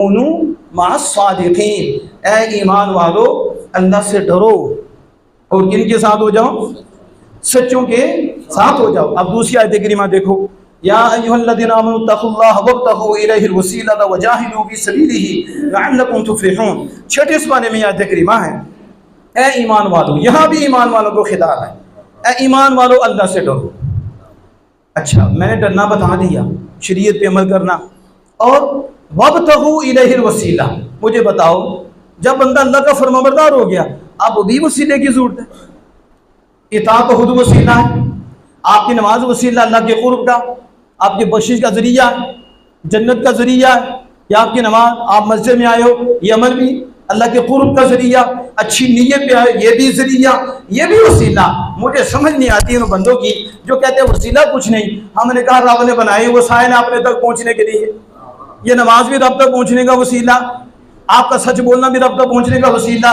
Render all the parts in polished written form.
सादिकीन, ऐ ईमान वालो अल्लाह से डरो और किनके साथ हो जाओ, सच्चों के साथ हो जाओ। अब दूसरी आयत करीमा देखो, या अय्युहल्लज़ीना आमनू तक़ुल्लाह वब्तगू इलैहिल वसीलता वजाहिदू फी सबीलिही लअल्लकुम तुफ़्लिहून। छठे पारे में आयत करीमा है, ऐ ईमान वालों। यहाँ भी ईमान वालों को खिताब है, ऐ ईमान वालों अल्लाह से डरो। अच्छा, मैंने डरना बता दिया, शरीयत पे अमल करना, और वब्तगू इलैहिल वसीला। मुझे बताओ, जब बंदा अल्लाह का फरमाबरदार हो गया, अब भी वसीले की जरूरत है। इताअत तो खुद वसीला है, आपकी नमाज वसीला अल्लाह के कुर्ब का, आपकी बख्शिश का जरिया, जन्नत का जरिया है। या आपकी नमाज, आप मस्जिद में आए हो, ये अमल भी अल्लाह के कुर्ब का जरिया, अच्छी नीयत पे आए, ये भी जरिया, ये भी वसीला। मुझे समझ नहीं आती है उन बंदों की जो कहते हैं वसीला कुछ नहीं। हमने कहा रब ने बनाए वसाइल अपने तक पहुंचने के लिए। ये नमाज भी रब तक पहुंचने का वसीला, आपका सच बोलना भी रब तक पहुंचने का वसीला,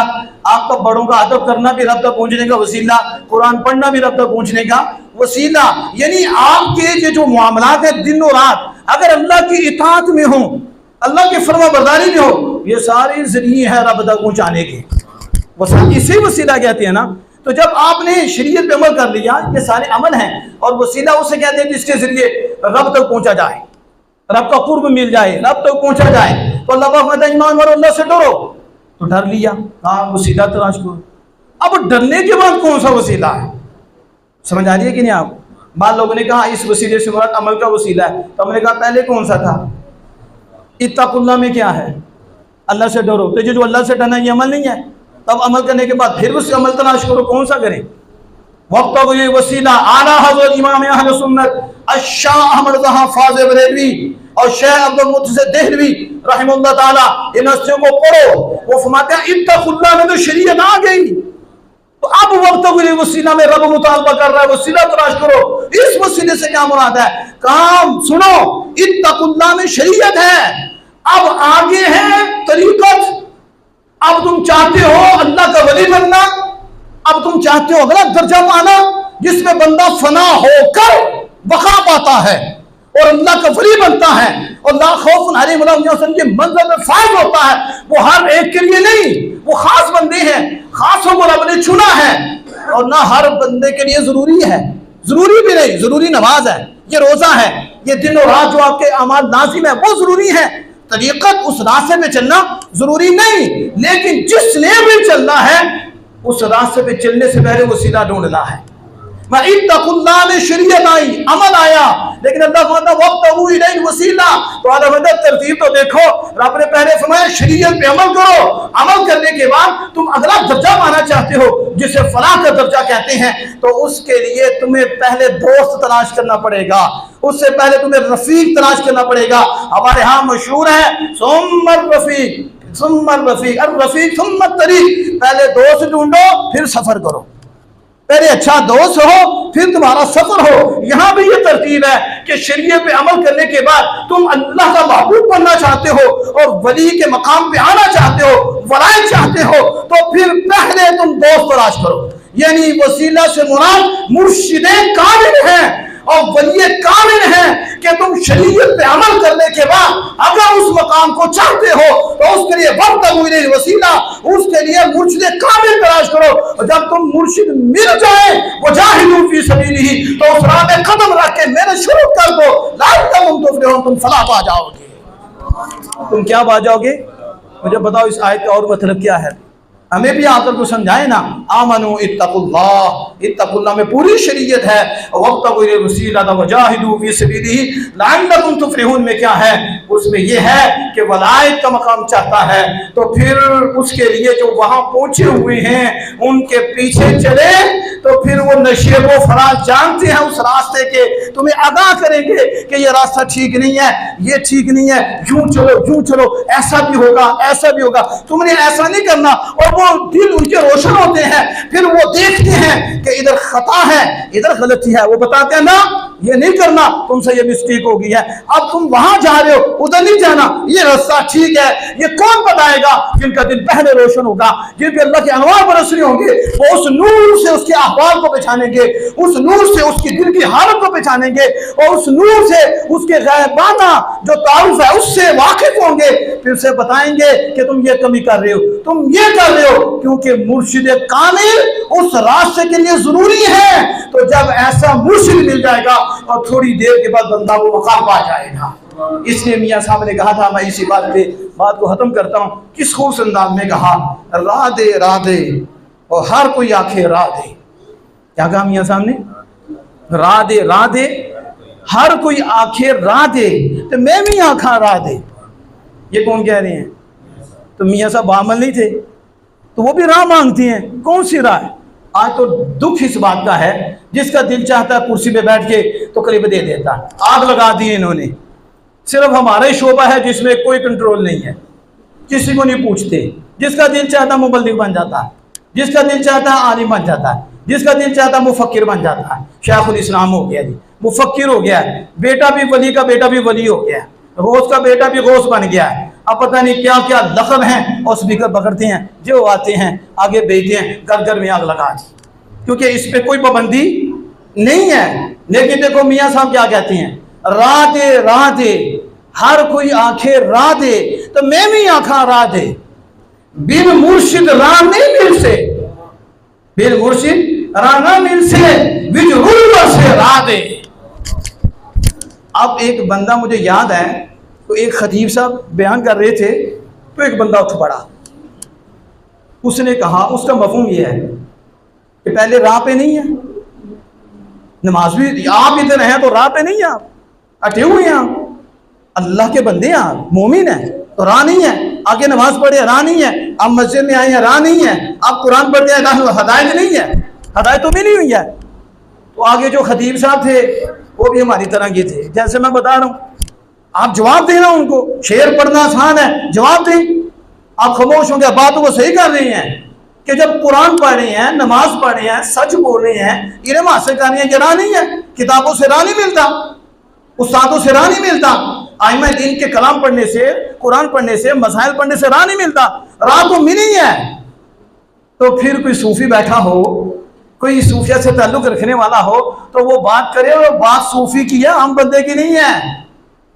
आपका बड़ों का अदब करना भी रब तक पहुंचने का वसीला, कुरान पढ़ना भी रब तक पहुंचने का वसीला। यानी आपके ये जो मामलात है दिन और रात, अगर अल्लाह की इताअत में हो, अल्लाह की फरमाबरदारी में हो, ये सारे जरिए हैं रब तक पहुंचाने के। इसे वसीला कहते हैं ना। तो जब आपने शरीयत पे अमल कर लिया, ये सारे अमल हैं, और वसीला उसे कहते हैं जिसके जरिए रब तक पहुंचा जाए, रब का कुर्ब मिल जाए, रब तक पहुंचा जाए। तो अल्लाह ईमान वालों अल्लाह से डरो, तो डर लिया, कहा वसीला तलाश करो। अब डरने के बाद कौन सा वसीला है, समझ आ रही है कि नहीं आप? बाद लोगों ने कहा इस वसीले से मुराद अमल का वसीला है, तो हमने कहा पहले कौन सा था? इत्तकुल्लाह में क्या है? अल्लाह से डरो। तो जो अल्लाह से डरना ये अमल नहीं है। तब अमल करने के बाद फिर उससे अमल तलाश करो, कौन सा करें? वक्त ये वसीला आला हज़रत इमाम अहले सुन्नत शाह अहमद ज़हा फाज़ बरेलवी और शेख अब्दुल मुत्तसिर देहलवी रहमतुल्लाह ताला, इन हस्तियों को पढ़ो। वो फरमाते हैं इत्तकुल्लाह में तो शरीयत आ गई, तो अब वक्त वसीला में रब मुतालबा कर रहा है, वसीला तलाश करो। इस वसीले से क्या मुराद है? काम सुनो, इत्तकुल्लाह में शरीयत है, अब आगे है तरीकत। अब तुम चाहते हो अल्लाह का वली बनना, अब तुम चाहते हो अगला दर्जा पाना जिसमें बंदा फना होकर बका पाता है और अल्लाह का वली बनता है और ला खौफ अलैहिम वला हुम यहज़नून के मंज़िल में फायज होता है। वो हर एक के लिए नहीं, वो खास बंदे हैं, खासों को रब ने चुना है, और ना हर बंदे के लिए जरूरी है, जरूरी भी नहीं। जरूरी नमाज है, ये रोजा है, ये दिन और रात जो आपके अमाल लाजिम है वो जरूरी है। तरीकत उस रास्ते पे चलना जरूरी नहीं, लेकिन जिसने भी चलना है उस रास्ते पे चलने से पहले वसीला ढूंढना है। इत्तकुल्लाह में शरीयत आई, अमल आया, लेकिन अल्लाह कहता वब्तगू इलैहिल वसीला। तो आला मदद तरतीब तो देखो, रब ने पहले फरमाया शरीयत पे अमल करो, अमल करने के बाद तुम अगला दर्जा पाना चाहते हो जिसे फलाह का दर्जा कहते हैं, तो उसके लिए तुम्हें पहले दोस्त तलाश करना पड़ेगा, उससे पहले तुम्हें रफीक तलाश करना पड़ेगा। हमारे यहाँ मशहूर है सुम्मर रफीक, सुम्मर रफीक, और रफीक सुम्मत तरीक। पहले दोस्त ढूंढो फिर सफर करो, पहले अच्छा दोस्त हो फिर तुम्हारा सफर हो। यहाँ भी ये तरतीब है कि शरीयत पे अमल करने के बाद तुम अल्लाह का महबूब बनना चाहते हो और वली के मकाम पे आना चाहते हो, वलायत चाहते हो, तो फिर पहले तुम दोस्त तलाश करो। यानी वसीला से मुराद मुर्शिदे कामिल है और वली कामिल है कि तुम शरीयत पे अमल करने के बाद अगर उस मकाम को चाहते हो तो उसके लिए वब्तगू इलैहिल वसीला, उसके लिए मुर्शिद कामिल तलाश करो। और जब तुम मुर्शिद मिल जाए वजाहिदू फी सबीलिही, तो उस राह में कदम रख के मेहनत शुरू कर दो, लअल्लकुम तुफ़्लिहून, तुम फलाह पा जाओगे। तुम क्या पा जाओगे? मुझे बताओ इस आयत का और मतलब क्या है? हमें भी आकर को समझाए ना। आमनू इत्तकुल्लाह, इत्तकुल्लाह में पूरी शरीयत है। वब्तगू इलैहिल वसीला वजाहिदू फी सबीलिही लअल्लकुम तुफ़्लिहून में क्या है? उसमें यह है कि वलायत का मकाम चाहता है तो फिर उसके लिए जो वहां पहुंचे हुए हैं उनके पीछे चले, तो फिर वो नशे वो फराज जानते हैं उस रास्ते के, तुम्हें आगाह करेंगे कि ये रास्ता ठीक नहीं है, ये ठीक नहीं है, यूं चलो यूं चलो, ऐसा भी होगा ऐसा भी होगा, तुमने ऐसा नहीं करना। और वो दिल उनके रोशन होते हैं, फिर वो देखते हैं कि इधर खता है इधर गलती है, वो बताते हैं ना ये नहीं करना, तुमसे ये मिस्टेक हो गई है, अब तुम वहां जा रहे हो, उधर नहीं जाना, ये रास्ता ठीक है। ये कौन बताएगा? जिनका दिल पहले रोशन होगा, जिन पे अल्लाह के अनवार बरसने होंगे, वो उस नूर से उसके अहवाल को पहचानेंगे, उस नूर से उसकी दिल की हालत को पहचानेंगे, और उस नूर से उसके गैबाना जो तारुफ है उससे वाकिफ होंगे। फिर से बताएंगे कि तुम ये कमी कर रहे हो, तुम ये कर रहे हो, क्योंकि मुर्शिद कामिल उस रास्ते के लिए जरूरी है। तो जब ऐसा मुर्शिद मिल जाएगा और थोड़ी देर के बाद बंदा वो मकाम पा जाएगा। इसलिए मियाँ साहब ने कहा था, मैं इसी बात को खत्म करता हूँ, किस खूबसूरत अंदाज में कहा, राह दे और हर कोई आंखें राह दे। क्या कहा मियाँ साहब ने? राह दे हर कोई आंखें राह दे, तो मैं भी आंखा राह दे। ये कौन कह रहे हैं? तो मियाँ साहब बामल नहीं थे, तो वो भी राह मांगती हैं। कौन सी राह है? आज तो दुख इस बात का है, जिसका दिल चाहता है कुर्सी पे बैठ के तो करीब दे देता। आग लगा दी इन्होंने। सिर्फ हमारा ही शोबा है जिसमें कोई कंट्रोल नहीं है, किसी को नहीं पूछते। जिसका दिल चाहता है मुबल्लिग बन जाता है, जिसका दिल चाहता है आलिम बन जाता है, जिसका दिल चाहता है मुफक्किर बन जाता है। शेखुल इस्लाम हो गया जी, मुफक्किर हो गया है, बेटा भी वली का बेटा भी वली हो गया है, गौस का बेटा भी गौस बन गया है। अब पता नहीं क्या क्या लक़ब हैं, और स्पीकर पकड़ते हैं, जो आते हैं आगे भेजते हैं, घर घर में आग लगा दी, क्योंकि इस पे कोई पाबंदी नहीं है। लेकिन देखो मियाँ साहब क्या कहते हैं, राह दे हर कोई आंखें राह दे, तो मैं भी आंखा राह दे। बिन मुर्शिद राह नहीं मिल से, बिन मुर्शिद राह ना मिल से, बिन गुलबर से राह दे। अब एक बंदा मुझे याद है, तो एक खतीब साहब बयान कर रहे थे, तो एक बंदा उठ पड़ा, उसने कहा, उसका मफहूम ये है कि पहले राह पे नहीं है, नमाज भी आप इधर हैं तो राह पे नहीं है, आप अटे हुए हैं, आप अल्लाह के बंदे हैं, आप मोमिन हैं तो राह नहीं है। आगे नमाज पढ़े राह नहीं है, आप मस्जिद में आए हैं राह नहीं है, आप कुरान पढ़ते हैं राह, हदायत नहीं है, हदायत तो मिली हुई है। तो आगे जो खतीब साहब थे वो भी हमारी तरह के थे, जैसे मैं बता रहा हूँ, आप जवाब देना उनको, शेर पढ़ना आसान है, जवाब दें। आप खामोश होंगे, बातों को सही कर रहे हैं कि जब कुरान पढ़ रहे हैं, नमाज पढ़ रहे हैं, सच बोल रहे हैं, इल्म हासिल कर रहे हैं, ये राह नहीं है। किताबों से राह नहीं मिलता, उस्तादों से राह नहीं मिलता, आइमा दीन के कलाम पढ़ने से, कुरान पढ़ने से, मसाइल पढ़ने से राह नहीं मिलता। राह तो मिली है। तो फिर कोई सूफी बैठा हो, कोई सूफिया से ताल्लुक रखने वाला हो, तो वो बात करे, वो बात सूफी की है, आम बंदे की नहीं है।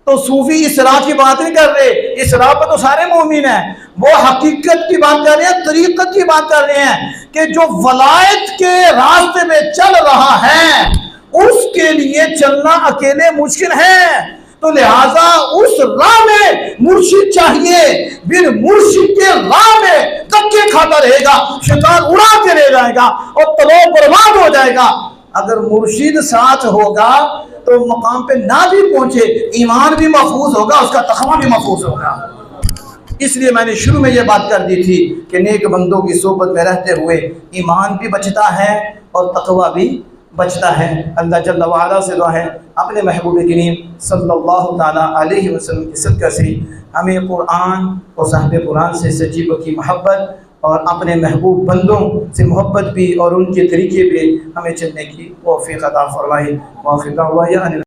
तो सूफी इस राह की बात नहीं कर रहे, इस राह पर तो सारे मोमिन हैं। वो हकीकत की बात कर रहे हैं, तरीकत की बात कर रहे हैं कि जो वलायत के रास्ते में चल रहा है उसके लिए चलना अकेले मुश्किल है। तो लिहाजा उस राह में मुर्शिद चाहिए। बिन मुर्शिद के राह में धक्के खाता रहेगा, शैतान उड़ा के ले जाएगा और तबाह बर्बाद हो जाएगा। अगर मुर्शिद साथ होगा तो मकाम पे ना भी पहुंचे, ईमान भी महफूज होगा, उसका तकवा भी महफूज होगा। इसलिए मैंने शुरू में ये बात कर दी थी कि नेक बंदों की सोबत में रहते हुए ईमान भी बचता है और तकवा भी बचता है। अल्लाह जल्ल व अला से दुआ है, अपने महबूब करीम सल्लल्लाहु ताला अलैहि वसल्लम की सदक़े से हमें कुरान और साहिब कुरान से सच्ची पक्की मोहब्बत और अपने महबूब बंदों से मोहब्बत भी और उनके तरीके पे हमें चलने की तौफ़ीक़ अता फ़रमाए। वाक़िअ